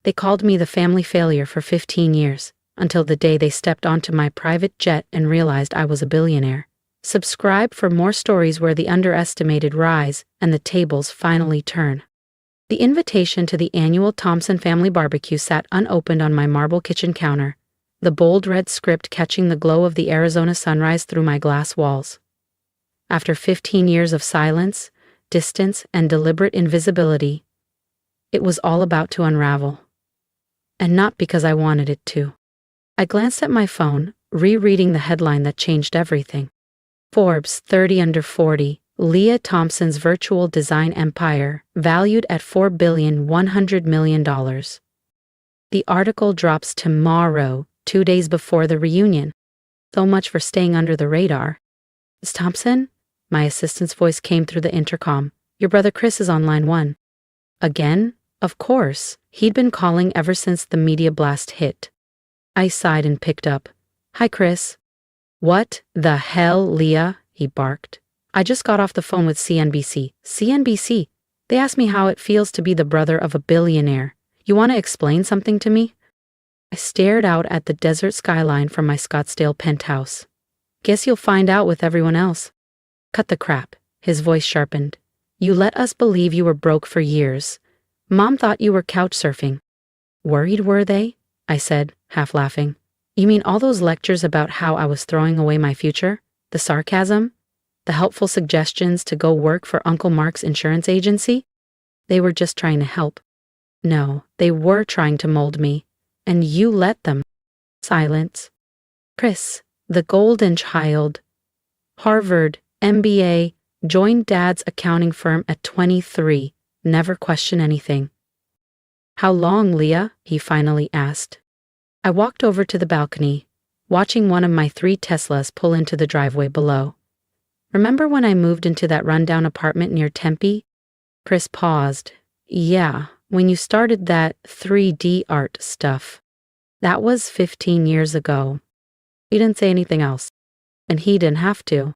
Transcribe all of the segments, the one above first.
They called me the family failure for 15 years, until the day they stepped onto my private jet and realized I was a billionaire. Subscribe for more stories where the underestimated rise and the tables finally turn. The invitation to the annual Thompson family barbecue sat unopened on my marble kitchen counter, the bold red script catching the glow of the Arizona sunrise through my glass walls. After 15 years of silence, distance, and deliberate invisibility, it was all about to unravel. And not because I wanted it to. I glanced at my phone, rereading the headline that changed everything. Forbes 30 under 40, Leah Thompson's virtual design empire, valued at $4.1 billion. The article drops tomorrow, 2 days before the reunion. So much for staying under the radar. "Miss Thompson?" My assistant's voice came through the intercom. "Your brother Chris is on line 1. Again? Of course. He'd been calling ever since the media blast hit. I sighed and picked up. "Hi, Chris." "What the hell, Leah?" he barked. "I just got off the phone with CNBC. CNBC? They asked me how it feels to be the brother of a billionaire. You want to explain something to me?" I stared out at the desert skyline from my Scottsdale penthouse. "Guess you'll find out with everyone else." "Cut the crap," his voice sharpened. "You let us believe you were broke for years. Mom thought you were couch surfing." "Worried, were they?" I said, half laughing. "You mean all those lectures about how I was throwing away my future? The sarcasm? The helpful suggestions to go work for Uncle Mark's insurance agency? They were just trying to help." "No, they were trying to mold me. And you let them." Silence. "Chris, the golden child. Harvard, MBA, joined Dad's accounting firm at 23, never question anything." "How long, Leah?" he finally asked. I walked over to the balcony, watching one of my 3 Teslas pull into the driveway below. "Remember when I moved into that rundown apartment near Tempe?" Chris paused. "Yeah, when you started that 3D art stuff. That was 15 years ago." He didn't say anything else. And he didn't have to.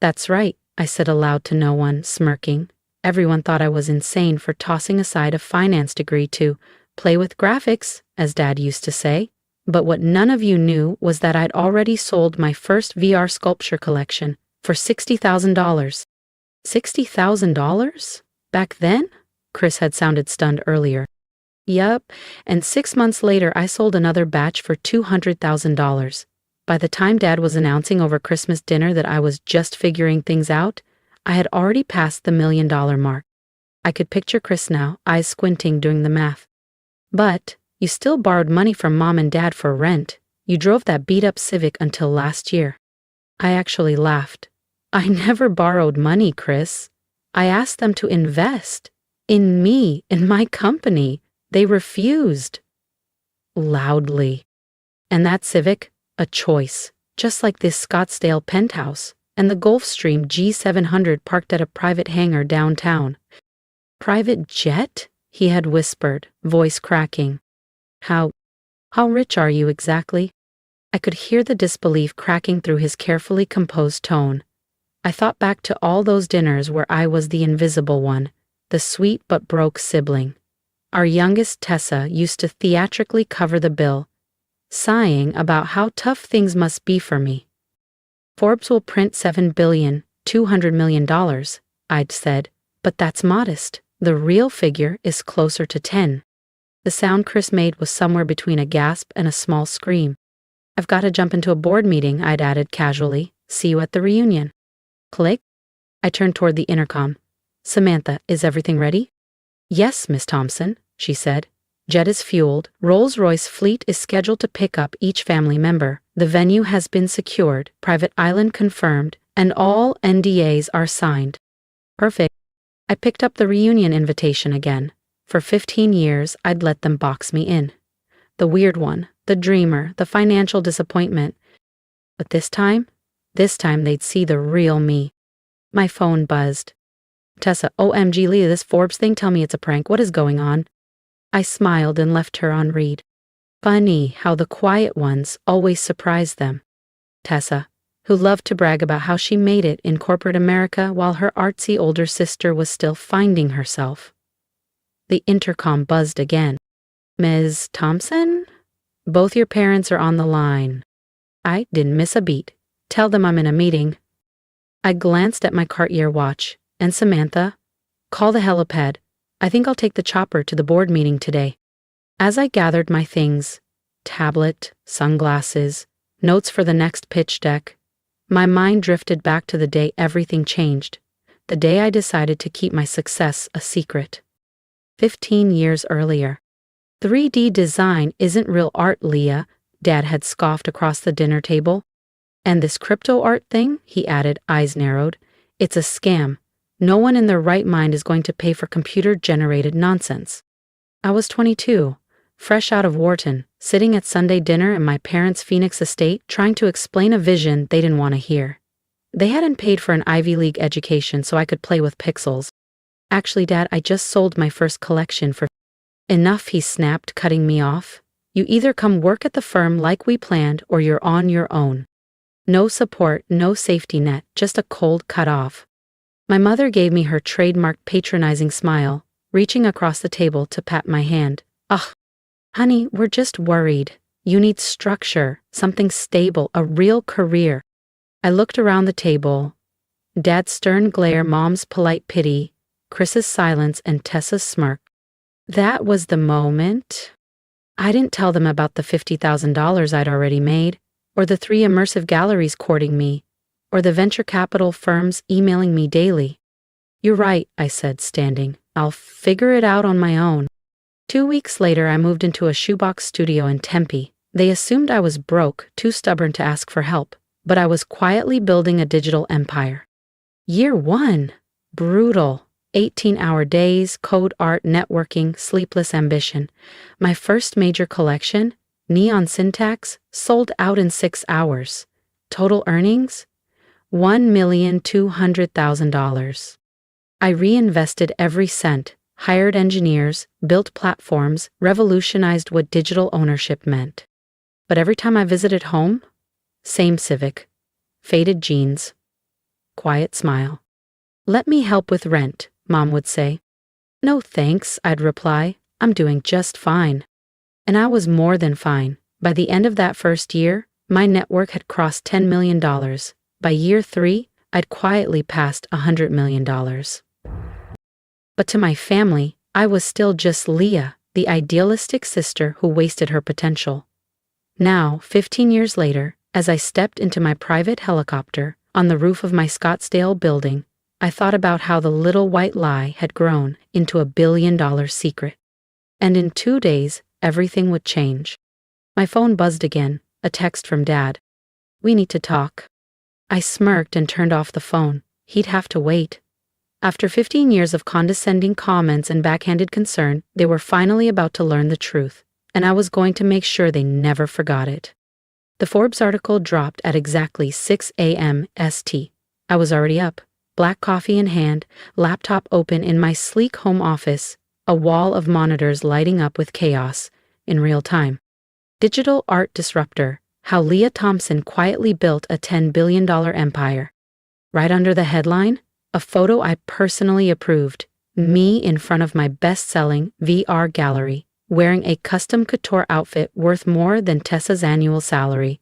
"That's right," I said aloud to no one, smirking. Everyone thought I was insane for tossing aside a finance degree to play with graphics, as Dad used to say. But what none of you knew was that I'd already sold my first VR sculpture collection for $60,000. $60,000? Back then? Chris had sounded stunned earlier. "Yup, and 6 months later I sold another batch for $200,000. By the time Dad was announcing over Christmas dinner that I was just figuring things out, I had already passed the $1 million mark. I could picture Chris now, eyes squinting doing the math. "But you still borrowed money from Mom and Dad for rent. You drove that beat-up Civic until last year." I actually laughed. "I never borrowed money, Chris. I asked them to invest. In me, in my company. They refused." Loudly. "And that Civic? A choice. Just like this Scottsdale penthouse. And the Gulfstream G700 parked at a private hangar downtown." "Private jet?" he had whispered, voice cracking. How rich are you exactly?" I could hear the disbelief cracking through his carefully composed tone. I thought back to all those dinners where I was the invisible one, the sweet but broke sibling. Our youngest Tessa used to theatrically cover the bill, sighing about how tough things must be for me. "Forbes will print $7.2 billion, I'd said, "but that's modest. The real figure is closer to 10. The sound Chris made was somewhere between a gasp and a small scream. "I've got to jump into a board meeting," I'd added casually. "See you at the reunion." Click. I turned toward the intercom. "Samantha, is everything ready?" "Yes, Miss Thompson," she said. "Jet is fueled. Rolls-Royce fleet is scheduled to pick up each family member. The venue has been secured, private island confirmed, and all NDAs are signed." Perfect. I picked up the reunion invitation again. For 15 years, I'd let them box me in. The weird one, the dreamer, the financial disappointment. But this time they'd see the real me. My phone buzzed. "Tessa, OMG Leah, this Forbes thing, tell me it's a prank. What is going on?" I smiled and left her on read. Funny how the quiet ones always surprise them. Tessa, who loved to brag about how she made it in corporate America while her artsy older sister was still finding herself. The intercom buzzed again. Ms. Thompson? Both your parents are on the line. I didn't miss a beat. Tell them I'm in a meeting. I glanced at my Cartier watch. And Samantha? Call the helipad. I think I'll take the chopper to the board meeting today. As I gathered my things, tablet, sunglasses, notes for the next pitch deck, my mind drifted back to the day everything changed, the day I decided to keep my success a secret. 15 years earlier. 3D design isn't real art, Leah, Dad had scoffed across the dinner table. And this crypto art thing, he added, eyes narrowed, it's a scam. No one in their right mind is going to pay for computer-generated nonsense. I was 22, fresh out of Wharton, sitting at Sunday dinner in my parents' Phoenix estate trying to explain a vision they didn't want to hear. They hadn't paid for an Ivy League education so I could play with pixels. Actually, Dad, I just sold my first collection for enough, he snapped, cutting me off. You either come work at the firm like we planned or you're on your own. No support, no safety net, just a cold cut-off. My mother gave me her trademark patronizing smile, reaching across the table to pat my hand. Ugh, honey, we're just worried. You need structure, something stable, a real career. I looked around the table. Dad's stern glare, Mom's polite pity, Chris's silence, and Tessa's smirk. That was the moment. I didn't tell them about the $50,000 I'd already made, or the 3 immersive galleries courting me, or the venture capital firms emailing me daily. You're right, I said, standing. I'll figure it out on my own. 2 weeks later, I moved into a shoebox studio in Tempe. They assumed I was broke, too stubborn to ask for help, but I was quietly building a digital empire. Year 1. Brutal. 18-hour days, code art, networking, sleepless ambition. My first major collection, Neon Syntax, sold out in 6 hours. Total earnings? $1,200,000. I reinvested every cent, hired engineers, built platforms, revolutionized what digital ownership meant. But every time I visited home, same Civic, faded jeans, quiet smile. Let me help with rent, Mom would say. No thanks, I'd reply. I'm doing just fine. And I was more than fine. By the end of that first year, my network had crossed $10 million. By year 3, I'd quietly passed $100 million. But to my family, I was still just Leah, the idealistic sister who wasted her potential. Now, 15 years later, as I stepped into my private helicopter on the roof of my Scottsdale building, I thought about how the little white lie had grown into $1 billion secret. And in 2 days, everything would change. My phone buzzed again, a text from Dad. We need to talk. I smirked and turned off the phone. He'd have to wait. After 15 years of condescending comments and backhanded concern, they were finally about to learn the truth, and I was going to make sure they never forgot it. The Forbes article dropped at exactly 6 a.m. ST. I was already up, black coffee in hand, laptop open in my sleek home office, a wall of monitors lighting up with chaos in real time. Digital art disruptor, how Leah Thompson quietly built a $10 billion empire. Right under the headline, a photo I personally approved, me in front of my best-selling VR gallery, wearing a custom couture outfit worth more than Tessa's annual salary.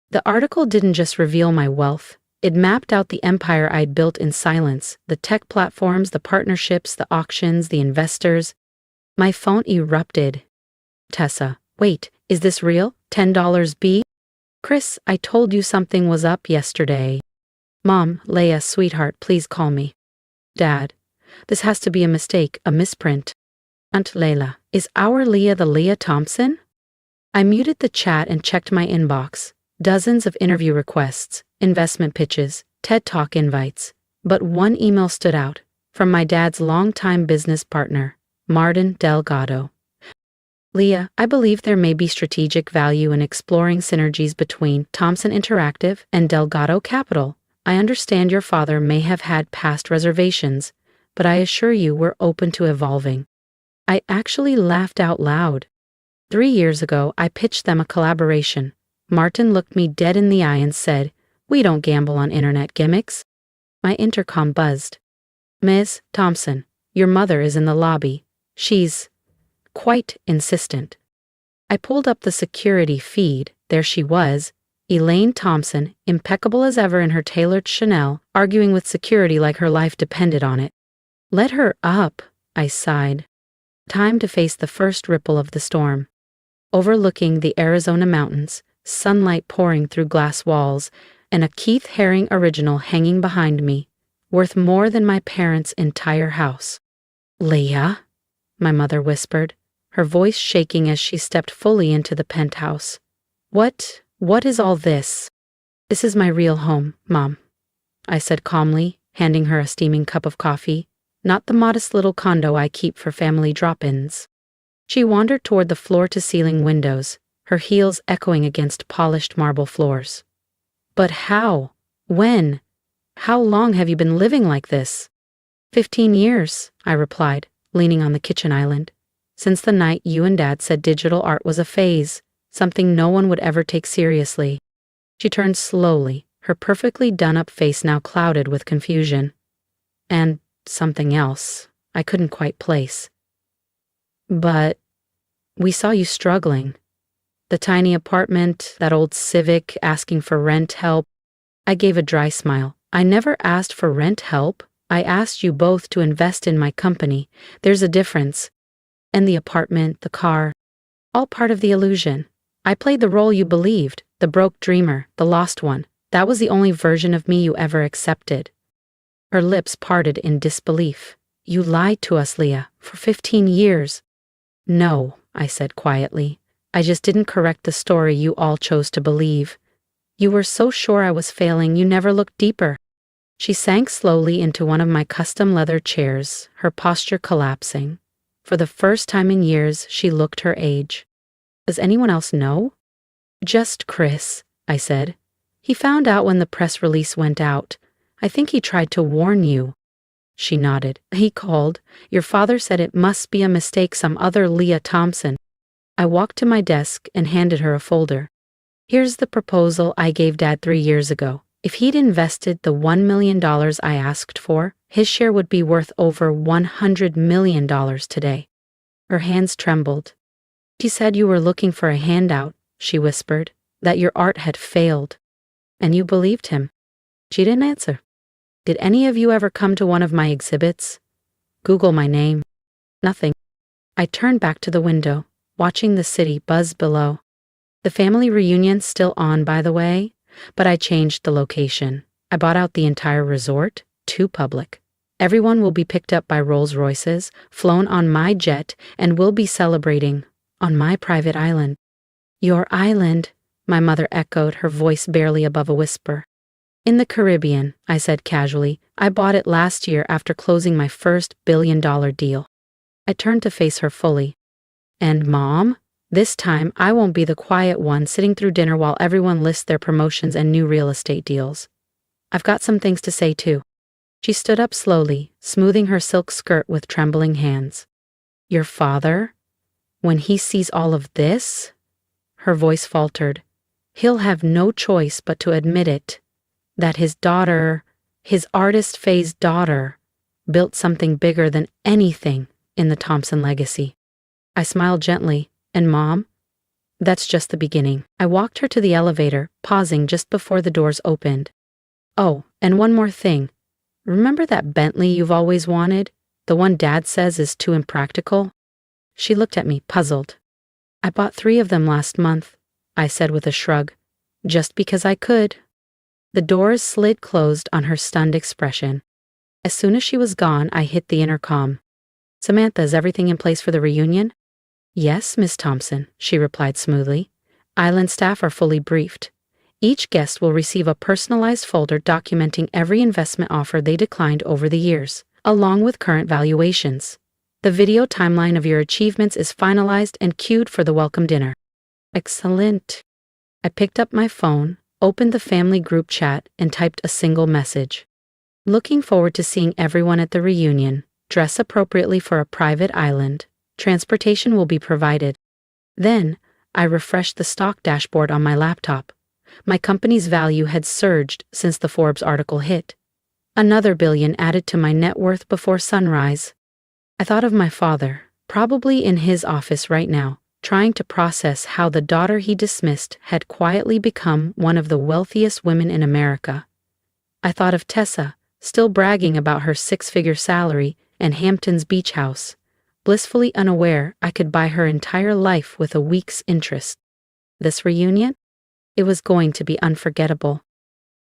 The article didn't just reveal my wealth, it mapped out the empire I'd built in silence, the tech platforms, the partnerships, the auctions, the investors. My phone erupted. Tessa, wait, is this real? $10 B? Chris, I told you something was up yesterday. Mom, Leah, sweetheart, please call me. Dad, this has to be a mistake, a misprint. Aunt Layla, is our Leah the Leah Thompson? I muted the chat and checked my inbox. Dozens of interview requests, investment pitches, TED Talk invites. But one email stood out, from my dad's longtime business partner, Martin Delgado. Leah, I believe there may be strategic value in exploring synergies between Thompson Interactive and Delgado Capital. I understand your father may have had past reservations, but I assure you we're open to evolving. I actually laughed out loud. 3 years ago, I pitched them a collaboration. Martin looked me dead in the eye and said, "We don't gamble on internet gimmicks." My intercom buzzed. "Ms. Thompson, your mother is in the lobby. She's quite insistent. I pulled up the security feed. There she was, Elaine Thompson, impeccable as ever in her tailored Chanel, arguing with security like her life depended on it. Let her up, I sighed. Time to face the first ripple of the storm. Overlooking the Arizona mountains, sunlight pouring through glass walls, and a Keith Haring original hanging behind me, worth more than my parents' entire house. Leah, my mother whispered, her voice shaking as she stepped fully into the penthouse. What is all this? This is my real home, Mom, I said calmly, handing her a steaming cup of coffee, not the modest little condo I keep for family drop-ins. She wandered toward the floor-to-ceiling windows, her heels echoing against polished marble floors. But how? When? How long have you been living like this? 15 years, I replied, leaning on the kitchen island. Since the night you and Dad said digital art was a phase, something no one would ever take seriously. She turned slowly, her perfectly done-up face now clouded with confusion. And something else I couldn't quite place. But we saw you struggling. The tiny apartment, that old Civic asking for rent help. I gave a dry smile. I never asked for rent help. I asked you both to invest in my company. There's a difference. And the apartment, the car, all part of the illusion. I played the role you believed, the broke dreamer, the lost one. That was the only version of me you ever accepted. Her lips parted in disbelief. You lied to us, Leah, for 15 years. No, I said quietly. I just didn't correct the story you all chose to believe. You were so sure I was failing, you never looked deeper. She sank slowly into one of my custom leather chairs, her posture collapsing. For the first time in years, she looked her age. Does anyone else know? Just Chris, I said. He found out when the press release went out. I think he tried to warn you. She nodded. He called. Your father said it must be a mistake, some other Leah Thompson. I walked to my desk and handed her a folder. Here's the proposal I gave Dad 3 years ago. If he'd invested the $1 million I asked for, his share would be worth over $100 million today. Her hands trembled. He said you were looking for a handout, she whispered, that your art had failed. And you believed him. She didn't answer. Did any of you ever come to one of my exhibits? Google my name. Nothing. I turned back to the window, watching the city buzz below. The family reunion's still on, by the way, but I changed the location. I bought out the entire resort, too public. Everyone will be picked up by Rolls-Royces, flown on my jet, and we'll be celebrating on my private island. Your island, my mother echoed, her voice barely above a whisper. In the Caribbean, I said casually. I bought it last year after closing my first billion-dollar deal. I turned to face her fully. And Mom? This time, I won't be the quiet one sitting through dinner while everyone lists their promotions and new real estate deals. I've got some things to say too. She stood up slowly, smoothing her silk skirt with trembling hands. Your father? When he sees all of this? Her voice faltered. He'll have no choice but to admit it. That his daughter, his artist phase daughter, built something bigger than anything in the Thompson legacy. I smiled gently. And Mom? That's just the beginning. I walked her to the elevator, pausing just before the doors opened. Oh, and one more thing. Remember that Bentley you've always wanted? The one Dad says is too impractical? She looked at me, puzzled. I bought 3 of them last month, I said with a shrug. Just because I could. The doors slid closed on her stunned expression. As soon as she was gone, I hit the intercom. Samantha, is everything in place for the reunion? Yes, Miss Thompson, she replied smoothly. Island staff are fully briefed. Each guest will receive a personalized folder documenting every investment offer they declined over the years, along with current valuations. The video timeline of your achievements is finalized and queued for the welcome dinner. Excellent. I picked up my phone, opened the family group chat, and typed a single message. Looking forward to seeing everyone at the reunion. Dress appropriately for a private island. Transportation will be provided. Then, I refreshed the stock dashboard on my laptop. My company's value had surged since the Forbes article hit. Another $1 billion added to my net worth before sunrise. I thought of my father, probably in his office right now, trying to process how the daughter he dismissed had quietly become one of the wealthiest women in America. I thought of Tessa, still bragging about her six-figure salary and Hampton's beach house, blissfully unaware I could buy her entire life with a week's interest. This reunion? It was going to be unforgettable.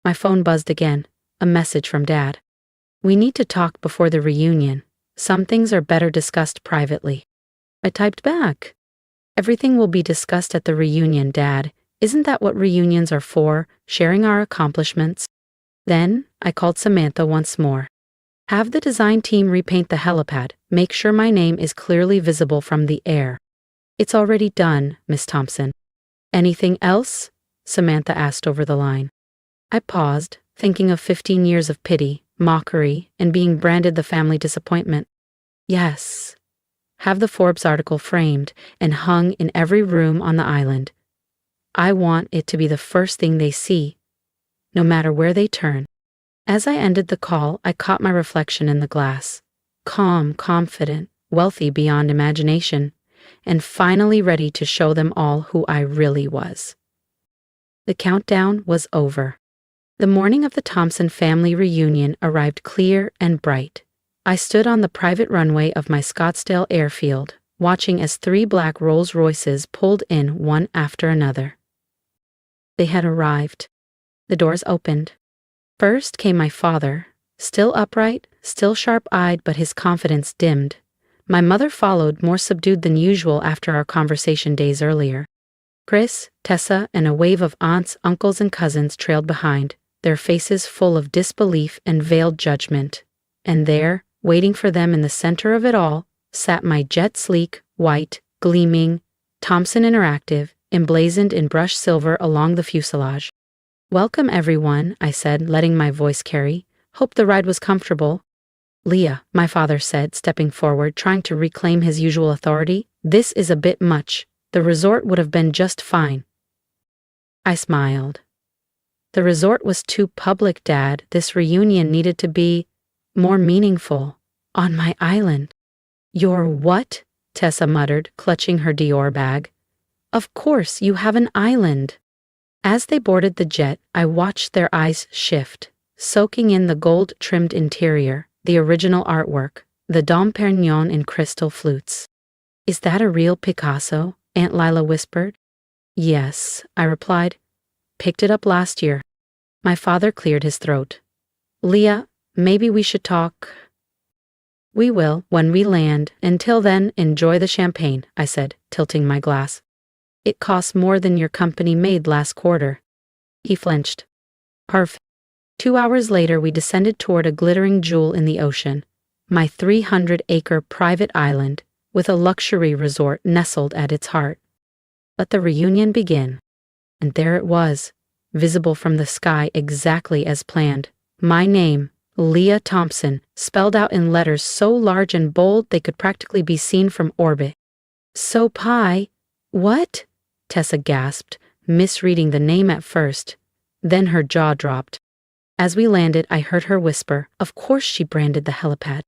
My phone buzzed again, a message from Dad. "We need to talk before the reunion. Some things are better discussed privately." I typed back. "Everything will be discussed at the reunion, Dad. Isn't that what reunions are for, sharing our accomplishments?" Then, I called Samantha once more. "Have the design team repaint the helipad. Make sure my name is clearly visible from the air." "It's already done, Miss Thompson." "Anything else?" Samantha asked over the line. I paused, thinking of 15 years of pity, mockery, and being branded the family disappointment. "Yes. Have the Forbes article framed and hung in every room on the island. I want it to be the first thing they see, no matter where they turn." As I ended the call, I caught my reflection in the glass. Calm, confident, wealthy beyond imagination, and finally ready to show them all who I really was. The countdown was over. The morning of the Thompson family reunion arrived clear and bright. I stood on the private runway of my Scottsdale airfield, watching as 3 black Rolls-Royces pulled in one after another. They had arrived. The doors opened. First came my father, still upright, still sharp-eyed, but his confidence dimmed. My mother followed, more subdued than usual after our conversation days earlier. Chris, Tessa, and a wave of aunts, uncles, and cousins trailed behind, their faces full of disbelief and veiled judgment. And there, waiting for them in the center of it all, sat my jet-sleek, white, gleaming Thompson Interactive, emblazoned in brushed silver along the fuselage. "Welcome, everyone," I said, letting my voice carry. "Hope the ride was comfortable." "Leah," my father said, stepping forward, trying to reclaim his usual authority, "this is a bit much. The resort would have been just fine." I smiled. "The resort was too public, Dad. This reunion needed to be more meaningful. On my island." "Your what?" Tessa muttered, clutching her Dior bag. "Of course, you have an island." As they boarded the jet, I watched their eyes shift, soaking in the gold-trimmed interior, the original artwork, the Dom Perignon in crystal flutes. "Is that a real Picasso?" Aunt Lila whispered. "Yes," I replied. "Picked it up last year." My father cleared his throat. "Leah, maybe we should talk." "We will, when we land. Until then, enjoy the champagne," I said, tilting my glass. "It costs more than your company made last quarter." He flinched. "Perfect." 2 hours later, we descended toward a glittering jewel in the ocean, my 300-acre private island, with a luxury resort nestled at its heart. Let the reunion begin. And there it was, visible from the sky exactly as planned. My name, Leah Thompson, spelled out in letters so large and bold they could practically be seen from orbit. "So Pi, what?" Tessa gasped, misreading the name at first. Then her jaw dropped. As we landed, I heard her whisper, "Of course she branded the helipad."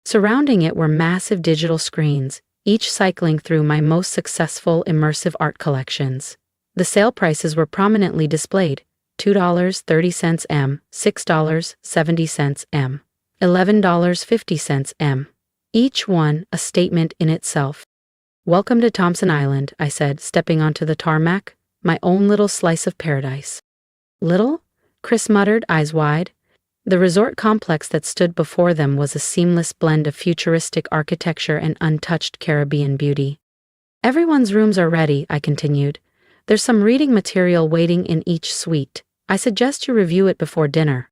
Surrounding it were massive digital screens, each cycling through my most successful immersive art collections. The sale prices were prominently displayed: $2.30 M, $6.70 M, $11.50 M. Each one a statement in itself. "Welcome to Thompson Island," I said, stepping onto the tarmac, "my own little slice of paradise." "Little?" Chris muttered, eyes wide. The resort complex that stood before them was a seamless blend of futuristic architecture and untouched Caribbean beauty. "Everyone's rooms are ready," I continued. "There's some reading material waiting in each suite. I suggest you review it before dinner."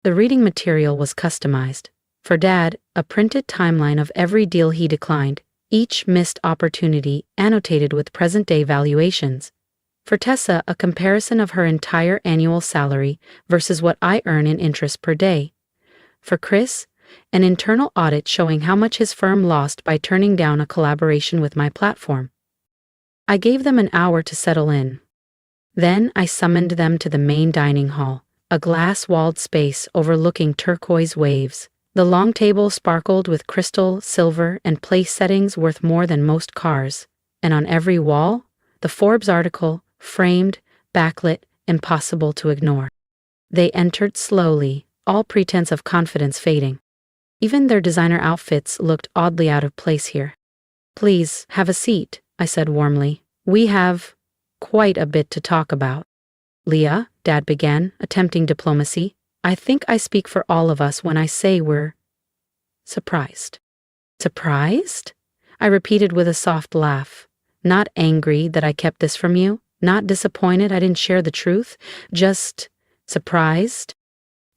The reading material was customized. For Dad, a printed timeline of every deal he declined, each missed opportunity annotated with present-day valuations. For Tessa, a comparison of her entire annual salary versus what I earn in interest per day. For Chris, an internal audit showing how much his firm lost by turning down a collaboration with my platform. I gave them an hour to settle in. Then I summoned them to the main dining hall, a glass-walled space overlooking turquoise waves, The long table sparkled with crystal, silver, and place settings worth more than most cars, and on every wall, the Forbes article, framed, backlit, impossible to ignore. They entered slowly, all pretense of confidence fading. Even their designer outfits looked oddly out of place here. "Please, have a seat," I said warmly. "We have quite a bit to talk about." "Leah," Dad began, attempting diplomacy, "I think I speak for all of us when I say we're surprised." "Surprised?" I repeated with a soft laugh. "Not angry that I kept this from you, not disappointed I didn't share the truth, just surprised."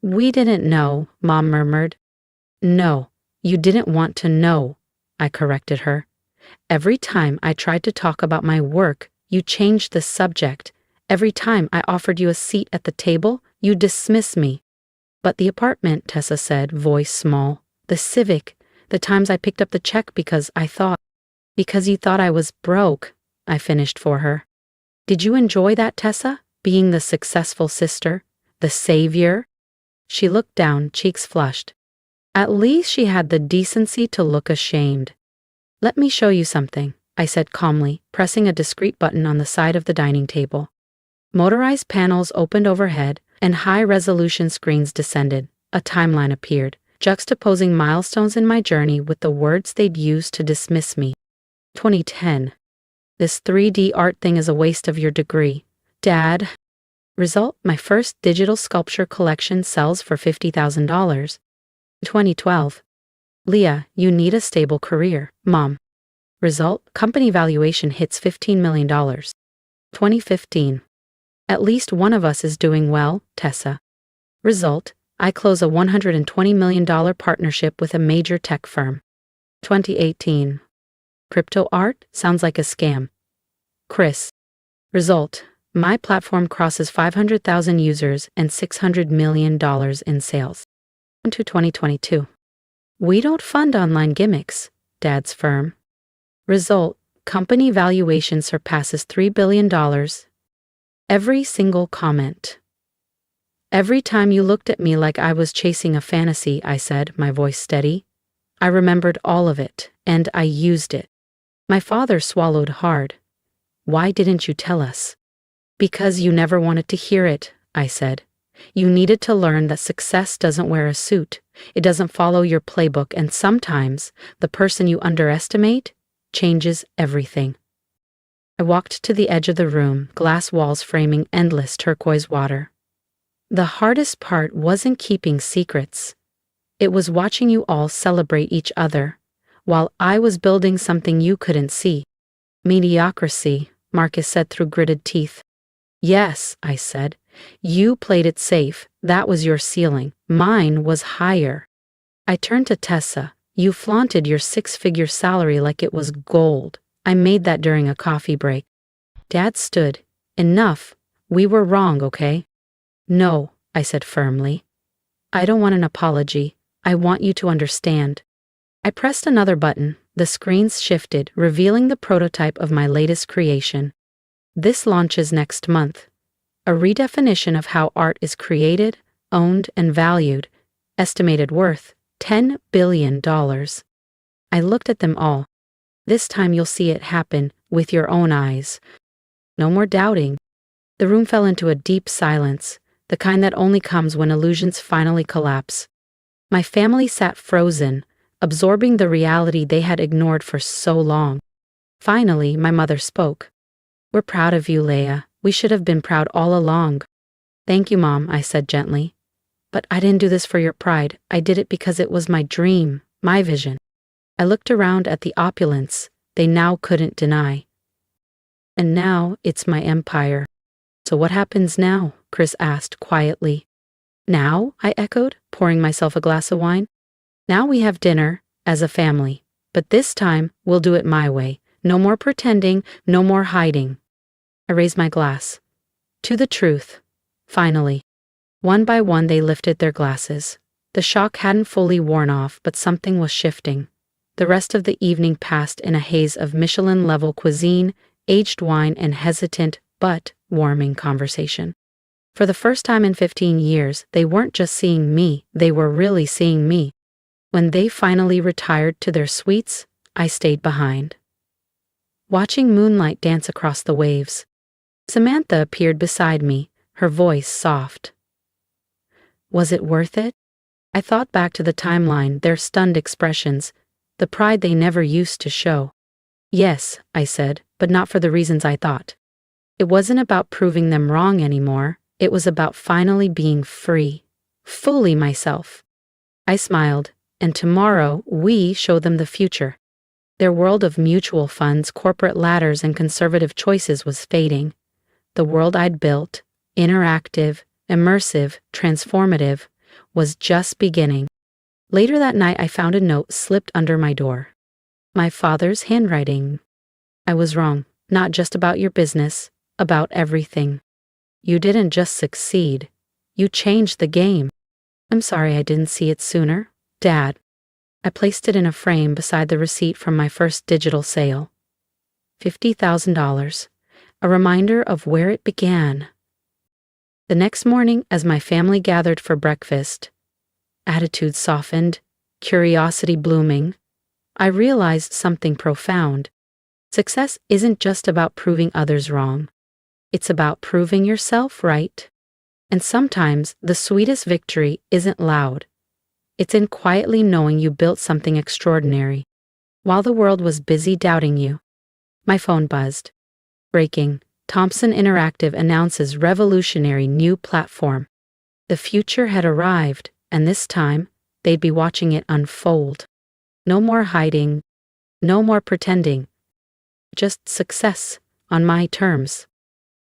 "We didn't know," Mom murmured. "No, you didn't want to know," I corrected her. "Every time I tried to talk about my work, you changed the subject. Every time I offered you a seat at the table, you dismissed me." "But the apartment," Tessa said, voice small. "The Civic, the times I picked up the check because you thought I was broke," I finished for her. "Did you enjoy that, Tessa? Being the successful sister? The savior?" She looked down, cheeks flushed. At least she had the decency to look ashamed. "Let me show you something," I said calmly, pressing a discreet button on the side of the dining table. Motorized panels opened overhead, and high-resolution screens descended. A timeline appeared, juxtaposing milestones in my journey with the words they'd used to dismiss me. 2010. "This 3D art thing is a waste of your degree, Dad." Result: my first digital sculpture collection sells for $50,000. 2012. "Leah, you need a stable career, Mom." Result: company valuation hits $15 million. 2015. "At least one of us is doing well, Tessa." Result: I close a $120 million partnership with a major tech firm. 2018. "Crypto art? Sounds like a scam. Chris." Result: my platform crosses 500,000 users and $600 million in sales. Into 2022. "We don't fund online gimmicks, Dad's firm." Result: company valuation surpasses $3 billion. Every single comment. "Every time you looked at me like I was chasing a fantasy," I said, my voice steady. "I remembered all of it, and I used it." My father swallowed hard. "Why didn't you tell us?" "Because you never wanted to hear it," I said. "You needed to learn that success doesn't wear a suit. It doesn't follow your playbook, and sometimes the person you underestimate changes everything." I walked to the edge of the room, glass walls framing endless turquoise water. "The hardest part wasn't keeping secrets. It was watching you all celebrate each other, while I was building something you couldn't see." "Mediocrity," Marcus said through gritted teeth. "Yes," I said. "You played it safe. That was your ceiling. Mine was higher." I turned to Tessa. "You flaunted your six-figure salary like it was gold. I made that during a coffee break." Dad stood. "Enough. We were wrong, okay?" "No," I said firmly. "I don't want an apology. I want you to understand." I pressed another button. The screens shifted, revealing the prototype of my latest creation. This launches next month. A redefinition of how art is created, owned, and valued. Estimated worth $10 billion. I looked at them all. "This time you'll see it happen with your own eyes. No more doubting." The room fell into a deep silence, the kind that only comes when illusions finally collapse. My family sat frozen, absorbing the reality they had ignored for so long. Finally, my mother spoke. "We're proud of you, Leah. We should have been proud all along." "Thank you, Mom," I said gently. "But I didn't do this for your pride. I did it because it was my dream, my vision." I looked around at the opulence they now couldn't deny. "And now it's my empire." "So what happens now?" Chris asked quietly. "Now?" I echoed, pouring myself a glass of wine. "Now we have dinner, as a family. But this time, we'll do it my way. No more pretending, no more hiding." I raised my glass. "To the truth." Finally. One by one they lifted their glasses. The shock hadn't fully worn off, but something was shifting. The rest of the evening passed in a haze of Michelin-level cuisine, aged wine, and hesitant but warming conversation. For the first time in 15 years, they weren't just seeing me, they were really seeing me. When they finally retired to their suites, I stayed behind, watching moonlight dance across the waves. Samantha appeared beside me, her voice soft. Was it worth it? I thought back to the timeline, their stunned expressions, the pride they never used to show. Yes, I said, but not for the reasons I thought. It wasn't about proving them wrong anymore, it was about finally being free, fully myself. I smiled, and tomorrow we show them the future. Their world of mutual funds, corporate ladders, and conservative choices was fading. The world I'd built, interactive, immersive, transformative, was just beginning. Later that night, I found a note slipped under my door. My father's handwriting. I was wrong, not just about your business, about everything. You didn't just succeed, you changed the game. I'm sorry I didn't see it sooner, Dad. I placed it in a frame beside the receipt from my first digital sale. $50,000, a reminder of where it began. The next morning, as my family gathered for breakfast, attitudes softened, curiosity blooming, I realized something profound. Success isn't just about proving others wrong. It's about proving yourself right. And sometimes the sweetest victory isn't loud. It's in quietly knowing you built something extraordinary. While the world was busy doubting you, my phone buzzed. Breaking. Thompson Interactive announces revolutionary new platform. The future had arrived, and this time, they'd be watching it unfold. No more hiding, no more pretending. Just success, on my terms.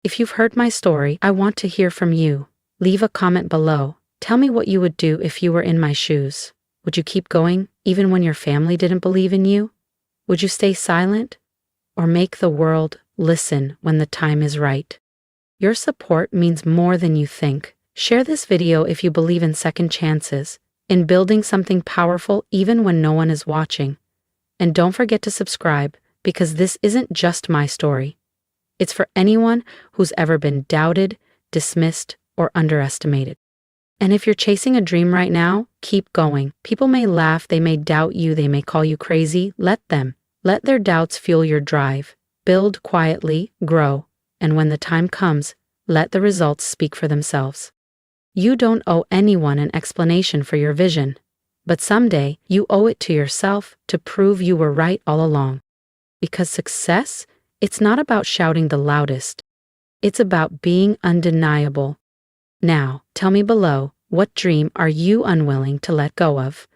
If you've heard my story, I want to hear from you. Leave a comment below. Tell me what you would do if you were in my shoes. Would you keep going, even when your family didn't believe in you? Would you stay silent? Or make the world listen when the time is right? Your support means more than you think. Share this video if you believe in second chances, in building something powerful even when no one is watching. And don't forget to subscribe, because this isn't just my story. It's for anyone who's ever been doubted, dismissed, or underestimated. And if you're chasing a dream right now, keep going. People may laugh, they may doubt you, they may call you crazy. Let them. Let their doubts fuel your drive. Build quietly, grow, and when the time comes, let the results speak for themselves. You don't owe anyone an explanation for your vision, but someday you owe it to yourself to prove you were right all along. Because success, it's not about shouting the loudest. It's about being undeniable. Now, tell me below, what dream are you unwilling to let go of?